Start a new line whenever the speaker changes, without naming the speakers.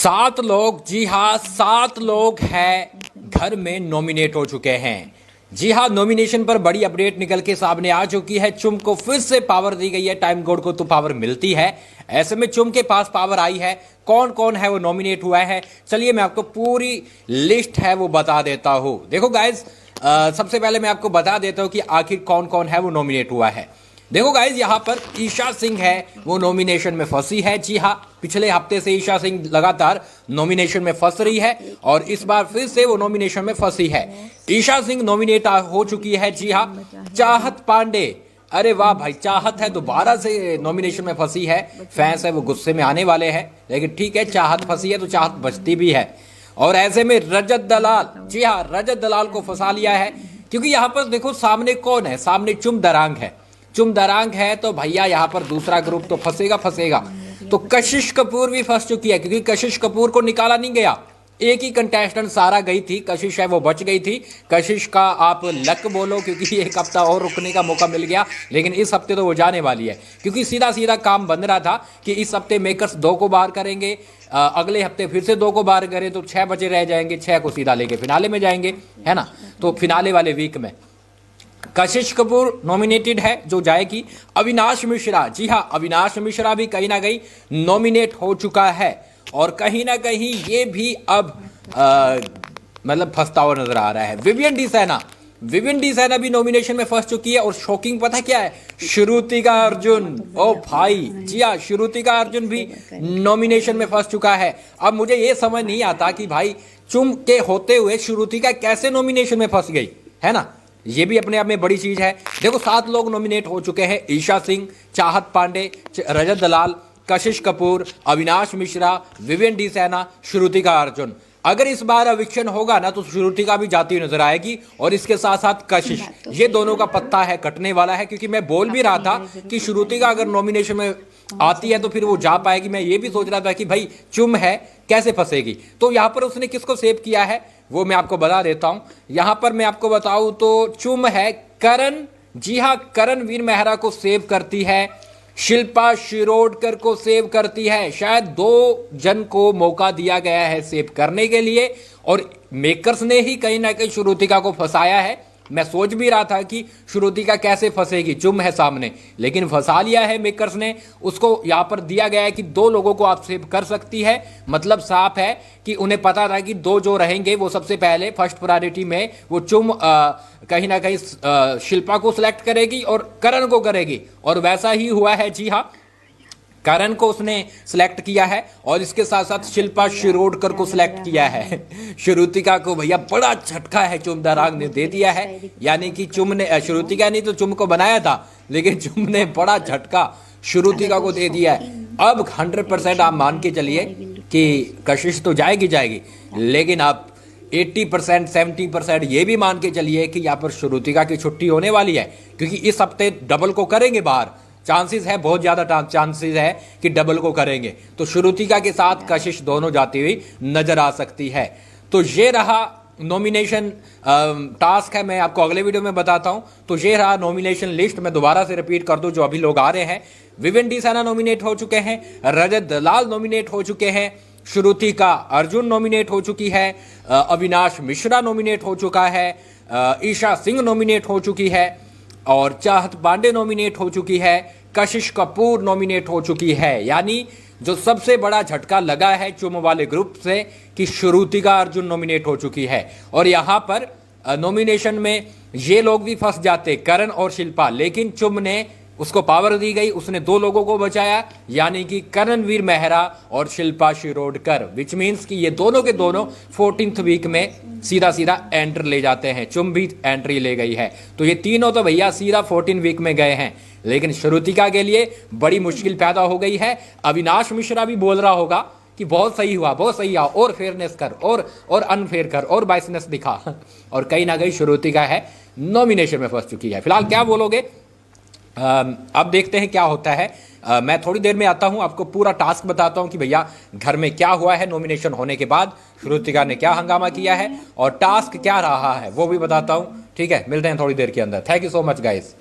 7 लोग, जी हाँ 7 लोग हैं घर में नॉमिनेट हो चुके हैं। जी हाँ, नॉमिनेशन पर बड़ी अपडेट निकल के सामने आ चुकी है। चुम को फिर से पावर दी गई है। टाइम गॉड को तो पावर मिलती है, ऐसे में चुम के पास पावर आई है। कौन कौन है वो नॉमिनेट हुआ है, चलिए मैं आपको पूरी लिस्ट है वो बता देता हूँ। देखो गाइज, सबसे पहले मैं आपको बता देता हूँ कि आखिर कौन कौन है वो नॉमिनेट हुआ है। देखो गाइज, यहाँ पर ईशा सिंह है वो नॉमिनेशन में फंसी है। जी हाँ, पिछले हफ्ते से ईशा सिंह लगातार नॉमिनेशन में फंस रही है और इस बार फिर से वो नॉमिनेशन में फंसी है। ईशा सिंह नॉमिनेट हो चुकी है। जी हाँ, चाहत पांडे, अरे वाह भाई, चाहत है दोबारा से नॉमिनेशन में फंसी है। फैंस है वो गुस्से में आने वाले हैं, लेकिन ठीक है, चाहत फंसी है तो चाहत बचती भी है। और ऐसे में रजत दलाल, जी हाँ रजत दलाल को फंसा लिया है, क्योंकि यहाँ पर देखो सामने कौन है, सामने चुम दरांग है। चुम दरांग है तो भैया यहाँ पर दूसरा ग्रुप तो फंसेगा। तो कशिश कपूर भी फंस चुकी है, क्योंकि कशिश कपूर को निकाला नहीं गया। एक ही कंटेस्टेंट सारा गई थी, कशिश है वो बच गई थी। कशिश का आप लक बोलो, क्योंकि एक हफ्ता और रुकने का मौका मिल गया, लेकिन इस हफ्ते तो वो जाने वाली है, क्योंकि सीधा सीधा काम बन रहा था कि इस हफ्ते मेकर्स 2 को बाहर करेंगे, अगले हफ्ते फिर से 2 को बाहर करें तो 6 बचे रह जाएंगे, 6 को सीधा लेके फिनाले में जाएंगे, है ना। तो फिनाले वाले वीक में कशिश कपूर नॉमिनेटेड है जो जाएगी। अविनाश मिश्रा, जी हाँ अविनाश मिश्रा भी कहीं ना कहीं नॉमिनेट हो चुका है, और कहीं ना कहीं ये भी अब मतलब फंसता हुआ नजर आ रहा है। विवियन डी सैना भी नॉमिनेशन में फंस चुकी है। और शॉकिंग पता क्या है, श्रुतिका अर्जुन, ओ भाई, जी हाँ श्रुतिका अर्जुन भी नॉमिनेशन में फंस चुका है। अब मुझे ये समझ नहीं आता कि भाई चुम के होते हुए श्रुतिका कैसे नॉमिनेशन में फंस गई, है ना। ये भी अपने आप में बड़ी चीज है। देखो 7 लोग नॉमिनेट हो चुके हैं, ईशा सिंह, चाहत पांडे, रजत दलाल, कशिश कपूर, अविनाश मिश्रा, विवियन डी सैना, श्रुतिका अर्जुन। अगर इस बार एविक्शन होगा ना तो श्रुतिका भी जाती हुई नजर आएगी, और इसके साथ साथ कशिश। ये दोनों का पत्ता है कटने वाला है, क्योंकि मैं बोल भी रहा था कि श्रुतिका अगर नॉमिनेशन में आती है तो फिर वो जा पाएगी। मैं ये भी सोच रहा था कि भाई चुम है कैसे फंसेगी। तो यहां पर उसने किसको सेव किया है वो मैं आपको बता देता हूं। यहां पर मैं आपको बताऊं तो चुम है करण, जी हां करण वीर मेहरा को सेव करती है, शिल्पा शिरोडकर को सेव करती है। शायद 2 जन को मौका दिया गया है सेव करने के लिए, और मेकर्स ने ही कहीं ना कहीं श्रुतिका को फंसाया है। मैं सोच भी रहा था कि श्रुतिका कैसे फंसेगी, चुम है सामने, लेकिन फंसा लिया है मेकर्स ने उसको। यहां पर दिया गया है कि 2 लोगों को आप सेव कर सकती है, मतलब साफ है कि उन्हें पता था कि 2 जो रहेंगे वो सबसे पहले फर्स्ट प्रायोरिटी में वो चुम कहीं ना कहीं शिल्पा को सिलेक्ट करेगी और करण को करेगी, और वैसा ही हुआ है। जी हाँ, करण को उसने सिलेक्ट किया है, और इसके साथ साथ शिल्पा शिरोडकर को सिलेक्ट किया है। श्रुतिका को भैया बड़ा झटका है चुम दरांग ने दे दिया है, यानी कि चुम ने श्रुतिका नहीं तो चुम को बनाया था, लेकिन चुम ने बड़ा झटका श्रुतिका को दे दिया है। अब 100% आप मान के चलिए कि कशिश तो जाएगी, लेकिन आप 80% 70% ये भी मान के चलिए कि यहाँ पर श्रुतिका की छुट्टी होने वाली है, क्योंकि इस हफ्ते डबल को करेंगे बाहर। चांसेस है, बहुत ज्यादा चांसेस है कि डबल को करेंगे, तो श्रुतिका के साथ कशिश दोनों जाती हुई नजर आ सकती है। तो ये रहा नॉमिनेशन टास्क है, मैं आपको अगले वीडियो में बताता हूं। तो ये रहा नॉमिनेशन लिस्ट, मैं दोबारा से रिपीट कर दूं जो अभी लोग आ रहे हैं। विवियन डी सैना नॉमिनेट हो चुके हैं, रजत दलाल नॉमिनेट हो चुके हैं, श्रुतिका अर्जुन नॉमिनेट हो चुकी है, अविनाश मिश्रा नॉमिनेट हो चुका है, ईशा सिंह नॉमिनेट हो चुकी है, और चाहत पांडे नॉमिनेट हो चुकी है, कशिश कपूर नॉमिनेट हो चुकी है। यानी जो सबसे बड़ा झटका लगा है चुम वाले ग्रुप से कि श्रुतिका अर्जुन नॉमिनेट हो चुकी है। और यहाँ पर नॉमिनेशन में ये लोग भी फंस जाते, करण और शिल्पा, लेकिन चुम ने उसको पावर दी गई, उसने 2 लोगों को बचाया, यानी कि करणवीर मेहरा और शिल्पा शिरोडकर, विच मीन्स कि ये दोनों के दोनों 14th वीक में सीधा सीधा एंटर ले जाते हैं। चुम भी एंट्री ले गई है, तो ये तीनों तो भैया सीधा 14 वीक में गए हैं। लेकिन श्रुतिका के लिए बड़ी मुश्किल पैदा हो गई है। अविनाश मिश्रा भी बोल रहा होगा कि बहुत सही हुआ, और फेयरनेस कर, और अनफेयर कर, और बाइसनेस दिखा, और कहीं ना कहीं श्रुतिका है नॉमिनेशन में फंस चुकी है। फिलहाल क्या बोलोगे, अब देखते हैं क्या होता है। मैं थोड़ी देर में आता हूं, आपको पूरा टास्क बताता हूं कि भैया घर में क्या हुआ है नॉमिनेशन होने के बाद, श्रुतिका ने क्या हंगामा किया है, और टास्क क्या रहा है वो भी बताता हूं। ठीक है, मिलते हैं थोड़ी देर के अंदर। Thank you so much guys.